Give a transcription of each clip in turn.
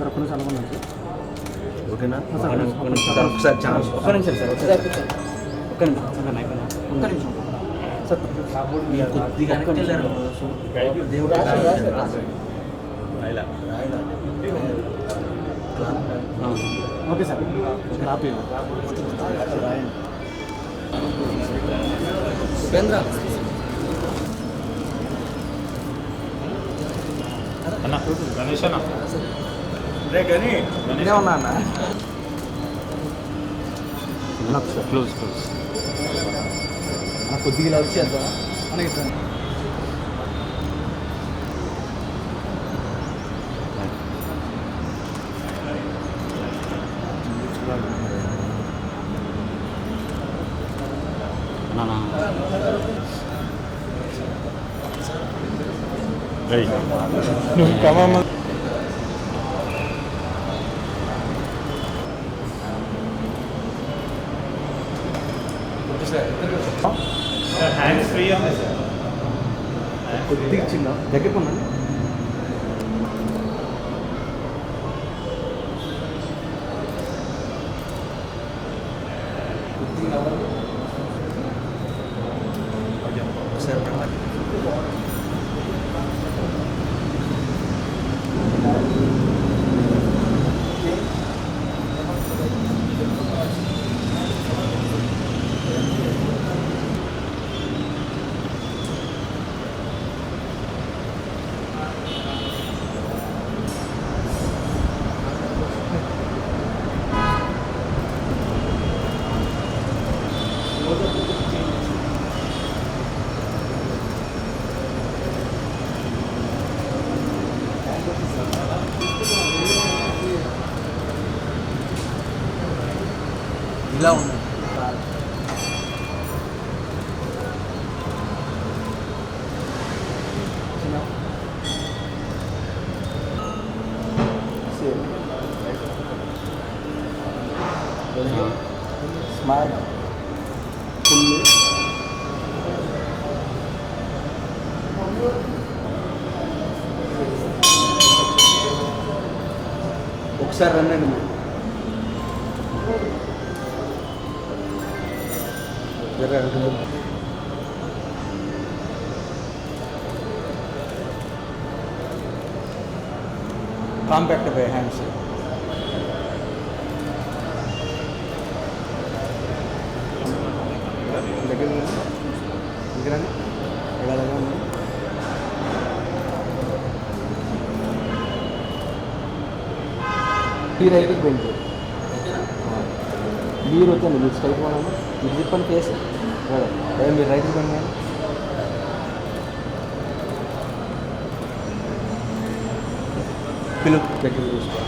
Sir ఒక్క నిమిషం అనుకున్నాను సార్. ఓకేనా ఒకసారి ఛాన్స్ ఒక్క నిమిషం సార్ ఒక్క నిమిషం ఒక్క నిమిషం సార్ కొద్దిగా దేవుడు ఓకే సార్ రాపి ఉపేంద్ర అన్న గణేష్ అన్న ఇదే ఉన్నా అన్న క్లోజ్ కొద్దిగా ఇలా వచ్చేద్దా అలాగే సార్. నువ్వు కమమ్మ హ్యాండ్స్ ఫ్రీ ఉంది సార్. కొద్దిగా చిన్న దగ్గరకు ఉన్నాను. ఇలా ఉంది స్మైల్ ఫుల్ ఒకసారి రండి మీరు. కాంపాక్ట్ బై హ్యాండ్స్ దగ్గర ఈ రైట్కి పోయింది మీరు వచ్చాను మీరు స్ట్రైట్ పోనాము ఇది చెప్పండి కేసు మీరు రైట్కి పోయింది కానీ పిలుపు దగ్గర చూసుకో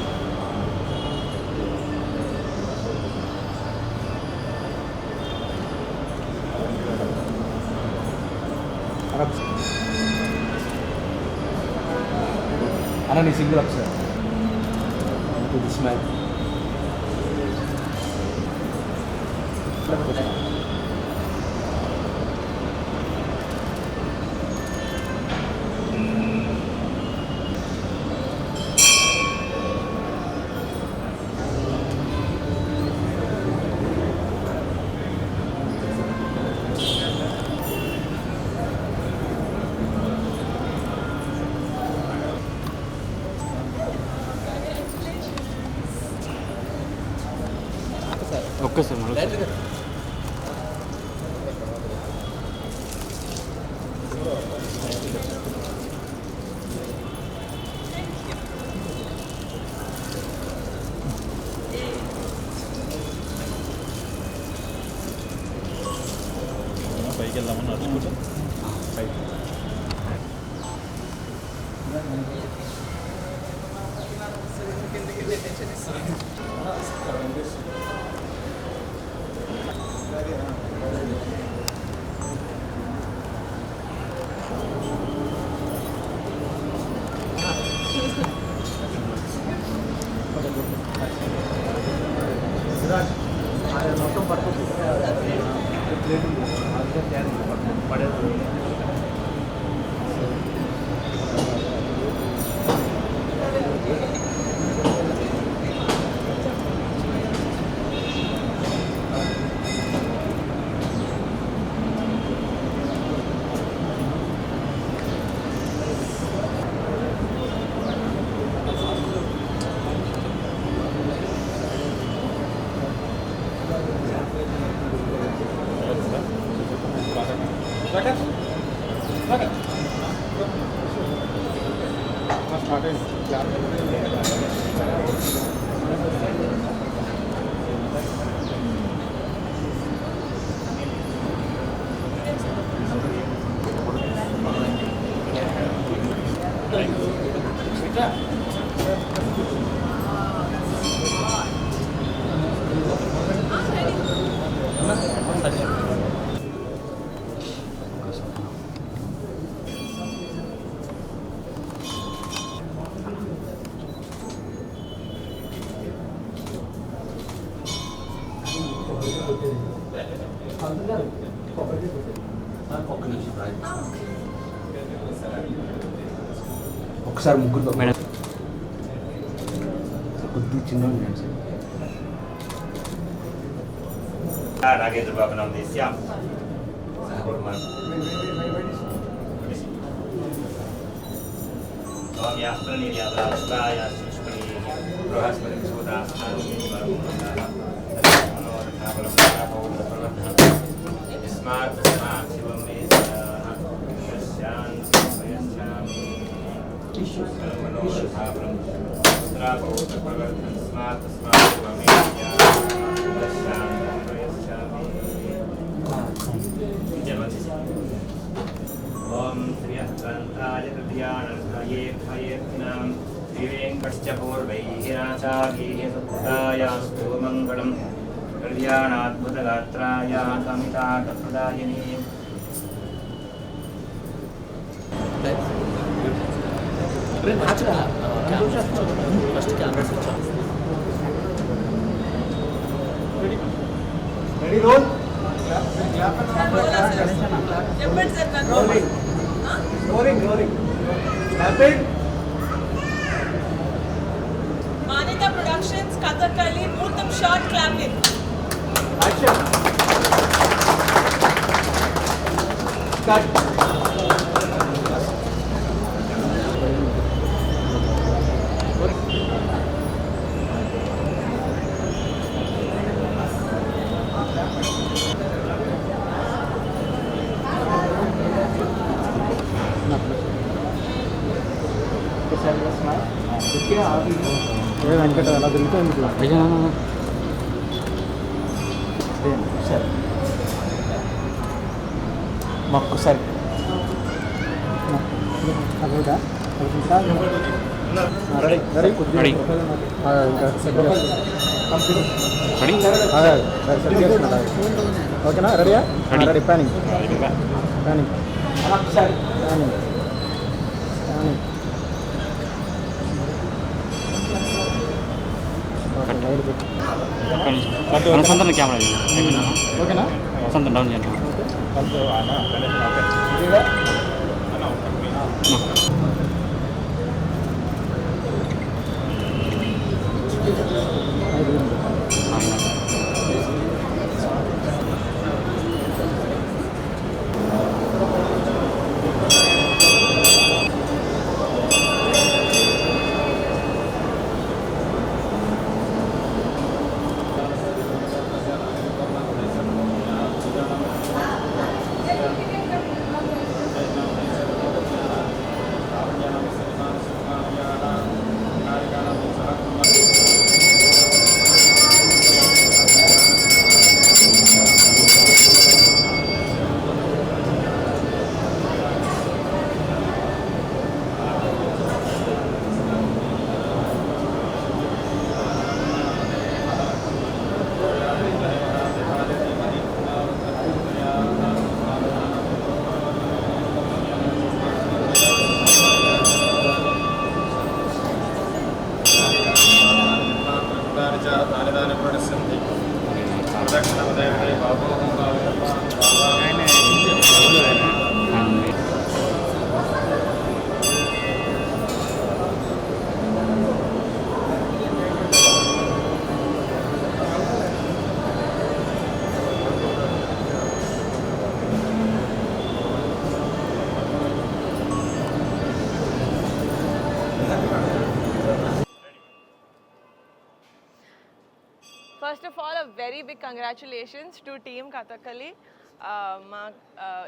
అన్న నీ సింగిల్ ఒకసారి ఇది స్మైల్ ఒక్కసారి పైకి వెళ్దామని నడుచుకుంటా పైకి మొత్తం పట్టుకుంటుంది ప్లేట్ పడేది ఒక్క నిమిషం రాయి. ఒకసారి ముగ్గురు మేడం కొద్ది చిన్న నాగేంద్ర బాబు నామ దేశ్యాం ఓం శ్రీయంత్రాయ తృతీయానందాయే భయేర్నాం శ్రీవేంకటస్య పూర్వైరాచార్యైః సుకృతాయాస్తు మంగళం కళ్యాణాద్భుతగాత్రాయ కమితాకప్రదాయినే first camera switch off. Manita Productions, Kathakali, Murtam short clapping. Venkata అలా తిరుగుతుంది సరే ఒక్కసారి రెడీ రెడీ రెడీ. ఓకేనా రెడీయా రెడీ. రెడీ ప్లానింగ్ ప్లానింగ్ ఒకసారి ప్లానింగ్ ప్లానింగ్ వసంత్ కెమెరా ఓకేనా వసంత్ డౌన్ చేయండి ఇదిగా First of all, a very big congratulations to Team Kathakali.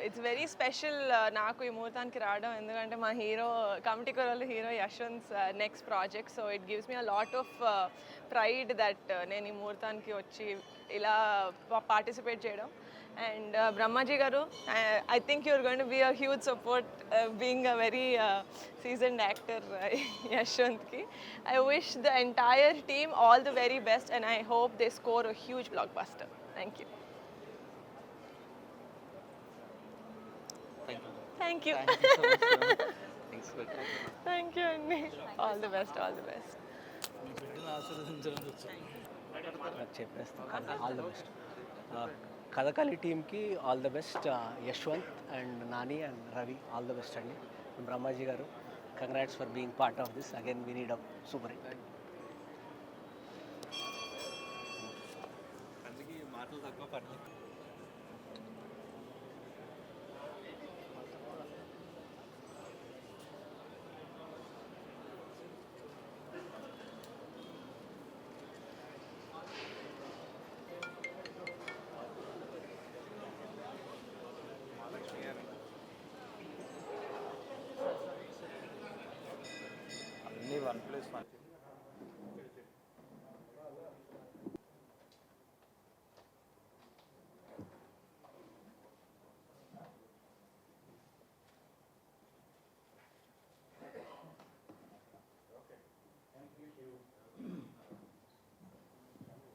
It's very special నాకు ఈ ముహూర్తానికి రావడం ఎందుకంటే మా hero committee Kurrollu hero Yashwanth next project so it gives me a lot of pride that నేను ఈ ముహూర్తానికి వచ్చి ఇలా పార్టిసిపేట్ చేయడం అండ్ బ్రహ్మాజీ గారు I think you're going to be a huge support being a very seasoned actor యశ్వంత్కి. I wish the entire team all the very best and I hope they score a huge blockbuster. Thank you. Thank you. Thank you, Andy. All the best, all the best. చెప్పేస్తాను all the best Kathakali టీమ్కి all the best. Yashwant and Nani and Ravi all the best అండి. బ్రహ్మాజీ గారు congrats for being part of this. Again we need a super hit. మాటలు తక్కువ పర్లేదు. అన్నీ 1+1.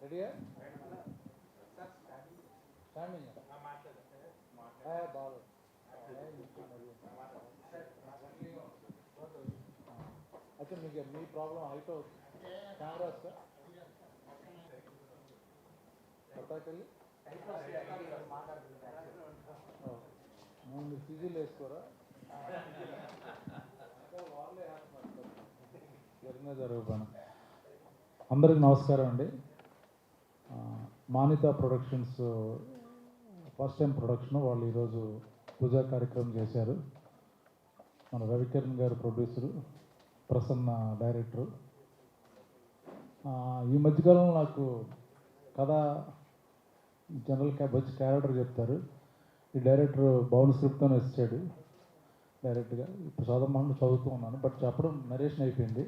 రెడీయా? బాగా అయితే మీకు మీ ప్రాబ్లం హైట్ కెమెరా సార్ పట్టాకెళ్ళి మీరు సీజీలు వేసుకోరా? జరిగిన జరుగుతాను. అందరికి నమస్కారం అండి. మానిత ప్రొడక్షన్స్ ఫస్ట్ టైం ప్రొడక్షన్ వాళ్ళు ఈరోజు పూజా కార్యక్రమం చేశారు. మన రవికిరణ్ గారు ప్రొడ్యూసరు, ప్రసన్న డైరెక్టరు. ఈ మధ్యకాలంలో నాకు కథ జనరల్ వచ్చి క్యారెక్టర్ చెప్తారు. ఈ డైరెక్టర్ బౌండ్ స్క్రిప్ట్తోనే ఇచ్చాడు డైరెక్ట్గా. ఇప్పుడు చదవమని చదువుతూ ఉన్నాను, బట్ చెప్పడం నరేషన్ అయిపోయింది.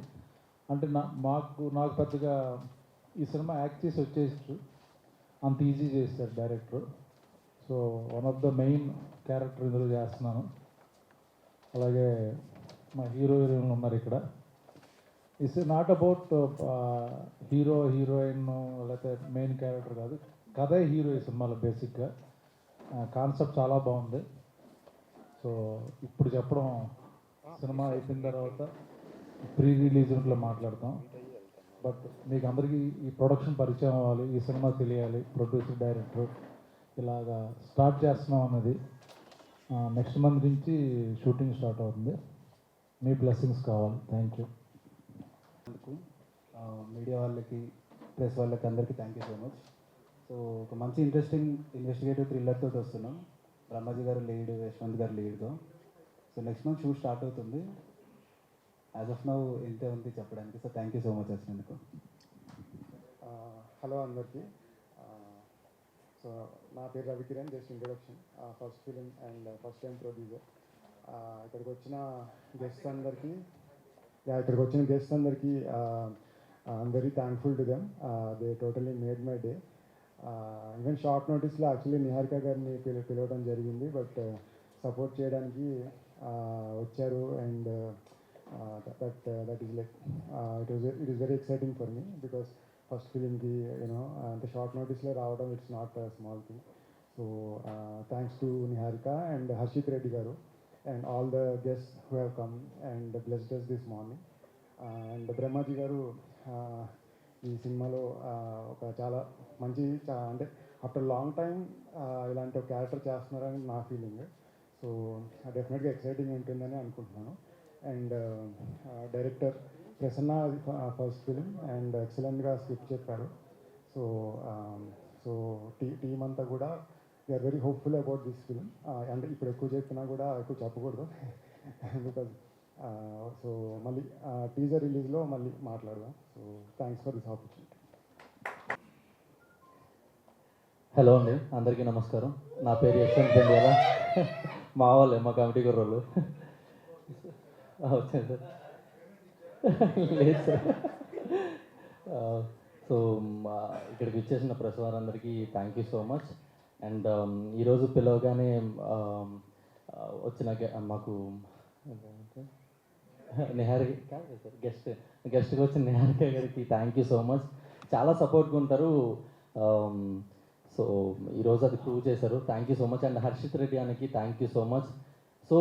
అంటే నాకు పెద్దగా ఈ సినిమా యాక్ట్ చేసి వచ్చేసి అంత ఈజీ చేస్తారు director. So one of the main character ఇందులో చేస్తున్నాను. అలాగే మా హీరోయిన్లు ఉన్నారు ఇక్కడ. It's not about hero heroine లేకపోతే మెయిన్ క్యారెక్టర్ కాదు, కథే హీరో ఈ సినిమాలో. బేసిక్గా కాన్సెప్ట్ చాలా బాగుంది. సో ఇప్పుడు చెప్పడం సినిమా అయిపోయిన తర్వాత ప్రీ రిలీజ్లో మాట్లాడతాం. బట్ మీకు అందరికీ ఈ ప్రొడక్షన్ పరిచయం అవ్వాలి, ఈ సినిమా తెలియాలి, ప్రొడ్యూసర్ డైరెక్టర్ ఇలాగా స్టార్ట్ చేస్తున్నాం అన్నది. నెక్స్ట్ మంత్ నుంచి షూటింగ్ స్టార్ట్ అవుతుంది. మీ బ్లెస్సింగ్స్ కావాలి. Thank you. మీడియా వాళ్ళకి, ప్రెస్ వాళ్ళకి అందరికీ thank you so much. So ఒక మంచి ఇంట్రెస్టింగ్ ఇన్వెస్టిగేటివ్ థ్రిల్లర్ తోటి వస్తున్నాం. బ్రహ్మాజీ గారు లీడ్, యశ్వంత్ గారు లీడ్తో. So next month shoot start అవుతుంది. యాజ్ ఆఫ్ నౌ ఇంతే ఉంది చెప్పడానికి. So thank you so much వచ్చినందుకు. హలో అందరికీ. సో నా పేరు Ravikiran. Just introduction. First film and first time producer. ఇక్కడికి వచ్చిన గెస్ట్ అందరికీ I'm very thankful to them. They totally made my day. Even short నోటీస్లో యాక్చువల్లీ నిహారిక గారిని పిలవడం జరిగింది, బట్ సపోర్ట్ చేయడానికి వచ్చారు. And that is like it is very exciting for me because first film ki ante short notice lo raavadam, it's not a small thing. So thanks to Niharika and Harshit Reddy garu and all the guests who have come and blessed us this morning. And Brahmaji garu ఈ సినిమాలో ఒక చాలా మంచి అంటే after long time ఇలాంటి ఒక character చేస్తున్నారని నా ఫీలింగ్. సో డెఫినెట్గా ఎక్సైటింగ్ ఉంటుందని అనుకుంటున్నాను. And director Prasanna first film and ఎక్సలెంట్గా స్క్రిప్ట్ చెప్పారు. సో టీమ్ అంతా కూడా we are very hopeful about this film. అంటే ఇప్పుడు ఎక్కువ చెప్పినా కూడా ఎక్కువ చెప్పకూడదు బికాజ్ సో మళ్ళీ టీజర్ రిలీజ్లో మళ్ళీ మాట్లాడదాం. So thanks for this opportunity. Hello అండి, అందరికీ నమస్కారం. నా పేరు యశ్వంత్ పెండియాల. మా వాళ్ళే, మా కమిటీ కుర్రోళ్ళు. వచ్చాను సార్. లేదు సార్. సో ఇక్కడికి ఇచ్చేసిన ప్రెస్ వారందరికీ thank you so much. And ఈరోజు పిలవగానే వచ్చిన మాకు నిహారిక కాదు సార్, గెస్ట్గా వచ్చిన నిహారిక గారికి థ్యాంక్ యూ సో మచ్. చాలా సపోర్ట్గా ఉంటారు. సో ఈరోజు అది ప్రూవ్ చేశారు. Thank you so much. And Harshith Reddy అనికి thank you so much. So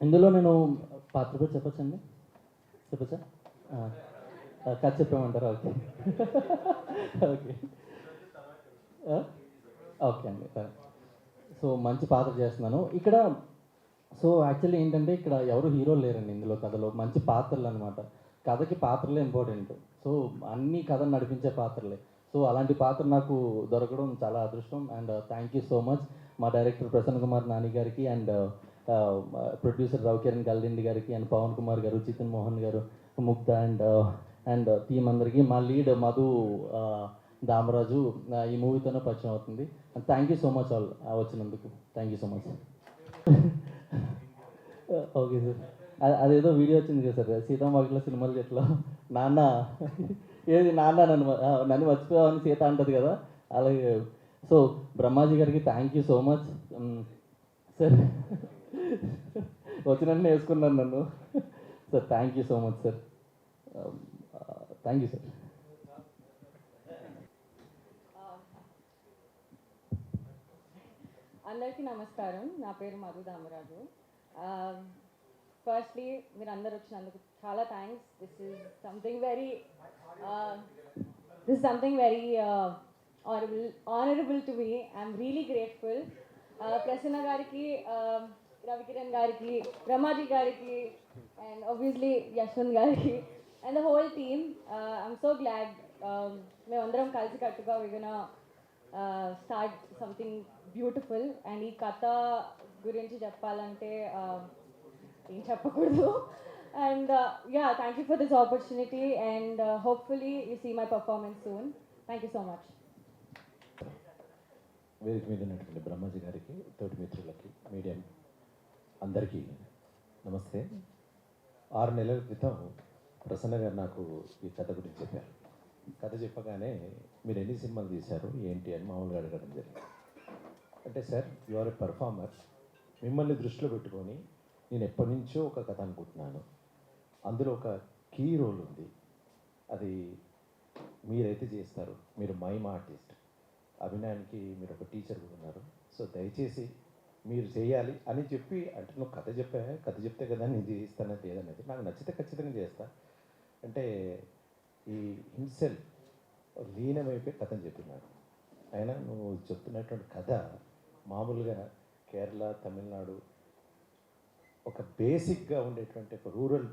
ఇందులో నేను పాత్ర పేరు చెప్పచ్చండి? చెప్పచ్చా? కథ చెప్పామంటారా? Okay okay. ఓకే అండి సరే. సో మంచి పాత్ర చేస్తున్నాను ఇక్కడ. సో యాక్చువల్లీ ఏంటంటే ఇక్కడ ఎవరు హీరోలు లేరండి ఇందులో, కథలో మంచి పాత్రలు అనమాట. కథకి పాత్రలే ఇంపార్టెంట్. సో అన్ని కథను నడిపించే పాత్రలే. సో అలాంటి పాత్ర నాకు దొరకడం చాలా అదృష్టం. And thank you so much మా డైరెక్టర్ ప్రసన్న కుమార్ నాని గారికి, అండ్ ప్రొడ్యూసర్ రవికిరణ్ గల్దిండి గారికి, అండ్ పవన్ కుమార్ గారు, చితన్ మోహన్ గారు, ముగ్ధ, అండ్ టీం అందరికీ. మా లీడ్ మధు దామరాజు ఈ మూవీతోనే పరిచయం అవుతుంది. And thank you so much all వచ్చినందుకు. Thank you so much. Okay sir. అదేదో వీడియో వచ్చింది కదా సార్, సీతామాకిలో సినిమాలు ఎట్లా నాన్న ఏది నాన్న నన్ను మర్చిపోయావని సీత అంటది కదా, అలాగే. సో బ్రహ్మాజీ గారికి thank you so much sir. వచ్చినట్టు వేసుకున్నాను నన్ను sir. Thank you so much sir. Thank you sir. అందరికీ నమస్కారం. నా పేరు మధు దామరాజు. ఫస్ట్లీ మీరు అందరు వచ్చినందుకు చాలా thanks. This is something very honourable to me. I'm really grateful. Prasanna గారికి, రవికిరణ్ గారికి, బ్రహ్మాజీ గారికి, అండ్ ఆబ్వియస్లీ యశ్వంత్ గారికి, and the whole team. I'm so glad మేమందరం కలిసి కట్టుగా we gonna start something beautiful. And ఈ కథ గురించి చెప్పాలంటే ఏం చెప్పకూడదు. And yeah, thank you for this opportunity, and hopefully you see my performance soon. Thank you so much. వేదిక మీద ఉన్నటువంటి బ్రహ్మాజీ గారికి, తోటి మిత్రులకి, మీడియా అందరికీ నమస్తే. 6 నెలల క్రితం ప్రసన్న గారు నాకు ఈ కథ గురించి చెప్పారు. కథ చెప్పగానే మీరు ఎన్ని సినిమాలు తీశారు ఏంటి అని మామూలుగా అడగడం జరిగింది. అంటే sir, you are a performer, మిమ్మల్ని దృష్టిలో పెట్టుకొని నేను ఎప్పటి నుంచో ఒక కథ అనుకుంటున్నాను, అందులో ఒక కీ రోల్ ఉంది, అది మీరైతే చేస్తారు. మీరు మైమ్ ఆర్టిస్ట్, అభినయానికి మీరు ఒక టీచర్ కూడా ఉన్నారు. సో దయచేసి మీరు చేయాలి అని చెప్పి, అంటే నువ్వు కథ చెప్తే కదా నేను చేయిస్తానని లేదనేది, నాకు నచ్చితే ఖచ్చితంగా చేస్తా అంటే ఈ హిమ్సెల్ఫ్ లీనమైపోయి కథని చెప్పినాడు. అయినా నువ్వు చెప్తున్నటువంటి కథ మామూలుగా కేరళ, తమిళనాడు ఒక బేసిక్గా ఉండేటువంటి ఒక రూరల్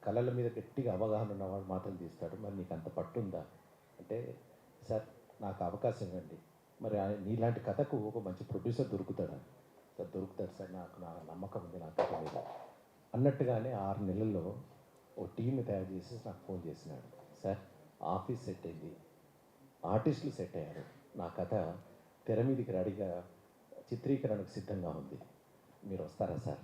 కళల మీద గట్టిగా అవగాహన ఉన్నవాడు మాత్రం తీస్తాడు. మరి నీకు అంత పట్టుందా అంటే, సార్ నాకు అవకాశం ఇవ్వండి, మరి నీలాంటి కథకు ఒక మంచి ప్రొడ్యూసర్ దొరుకుతాడా? సార్ దొరుకుతాడు సార్, నాకు నా నమ్మకం ఉంది నా కథ మీద అన్నట్టుగానే 6 నెలల్లో ఓ టీంని తయారు చేసి నాకు ఫోన్ చేసినాడు. సార్ ఆఫీస్ సెట్ అయింది, ఆర్టిస్టులు సెట్ అయ్యారు, నా కథ తెర మీదకి రెడీగా చిత్రీకరణకు సిద్ధంగా ఉంది, మీరు వస్తారా సార్?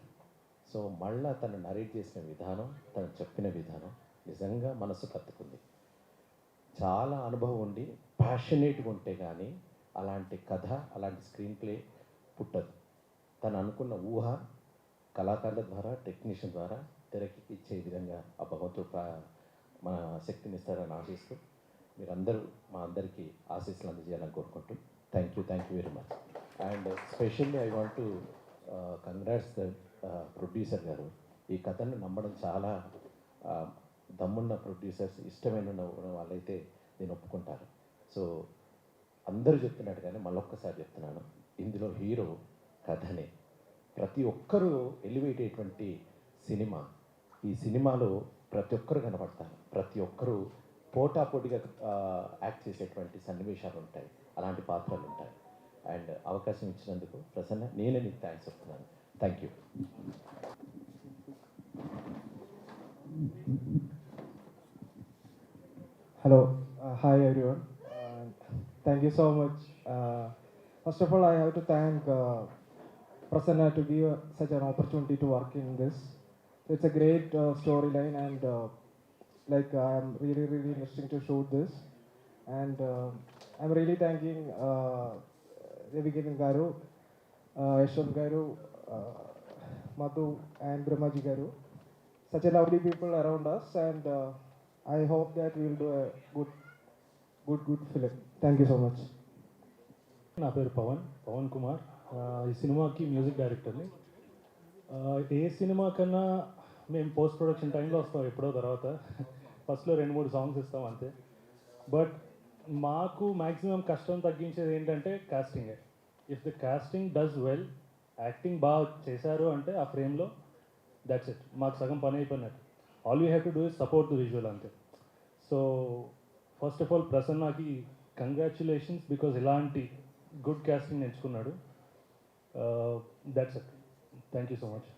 సో మళ్ళా తను నరేట్ చేసిన విధానం, తను చెప్పిన విధానం నిజంగా మనసు కత్తుకుంది. చాలా అనుభవం ఉండి ప్యాషనేట్గా ఉంటే కానీ అలాంటి కథ, అలాంటి స్క్రీన్ ప్లే పుట్టదు. తను అనుకున్న ఊహ కళాకారుల ద్వారా, టెక్నీషియన్ ద్వారా తెరకి ఇచ్చే విధంగా ఆ భగవంతుడు మన శక్తిని ఇస్తారని ఆశిస్తూ, మీరందరూ మా అందరికీ ఆశీస్సులు అందజేయాలని కోరుకుంటూ thank you very much. And specially I want to congrats the producer గారు. ఈ కథను నమ్మడం చాలా దమ్మున్న ప్రొడ్యూసర్స్, ఇష్టమైన వాళ్ళైతే నేను ఒప్పుకుంటారు. సో అందరూ చెప్తున్నట్టుగానే మళ్ళొక్కసారి చెప్తున్నాను, ఇందులో హీరో కథనే. ప్రతి ఒక్కరూ ఎలివేట్ అయ్యేటువంటి సినిమా. ఈ సినిమాలో ప్రతి ఒక్కరు కనబడతారు, ప్రతి ఒక్కరూ పోటాపోటీగా యాక్ట్ చేసేటువంటి సన్నివేశాలు ఉంటాయి, అలాంటి పాత్రలు ఉంటాయి. అండ్ అవకాశం ఇచ్చినందుకు ప్రసన్న, నేనే నీకు థ్యాంక్స్ చెప్తున్నాను. Thank you. Hello, hi everyone. Thank you so much. First of all, I have to thank Prasanna to give such an opportunity to work in this. It's a great storyline, and I'm really interesting to shoot this. And I'm really thanking Ravikiran Garu, Yashwant Garu, Madhu, and Brahmaji Garu. Such a lovely people around us, and I hope that we will do a good film. Thank you so much. నా పేరు పవన్ కుమార్. ఈ సినిమాకి music డైరెక్టర్ని. ఏ cinema కన్నా మేము post production టైంలో వస్తాం ఎప్పుడో తర్వాత. ఫస్ట్లో 2-3 సాంగ్స్ ఇస్తాం అంతే. బట్ మాకు మ్యాక్సిమం కష్టం తగ్గించేది ఏంటంటే కాస్టింగే. If the casting does well, acting బాగా చేశారు అంటే ఆ ఫ్రేమ్లో, దట్స్ ఇట్, మాకు సగం పని అయిపోయినట్టు. All you have to do is support the visual అంతే. సో ఫస్ట్ ఆఫ్ ఆల్ ప్రసన్నకి కంగ్రాచులేషన్స్, బికాజ్ ఇలాంటి గుడ్ కాస్టింగ్ ఎంచుకున్నాడు. That's it. Thank you so much.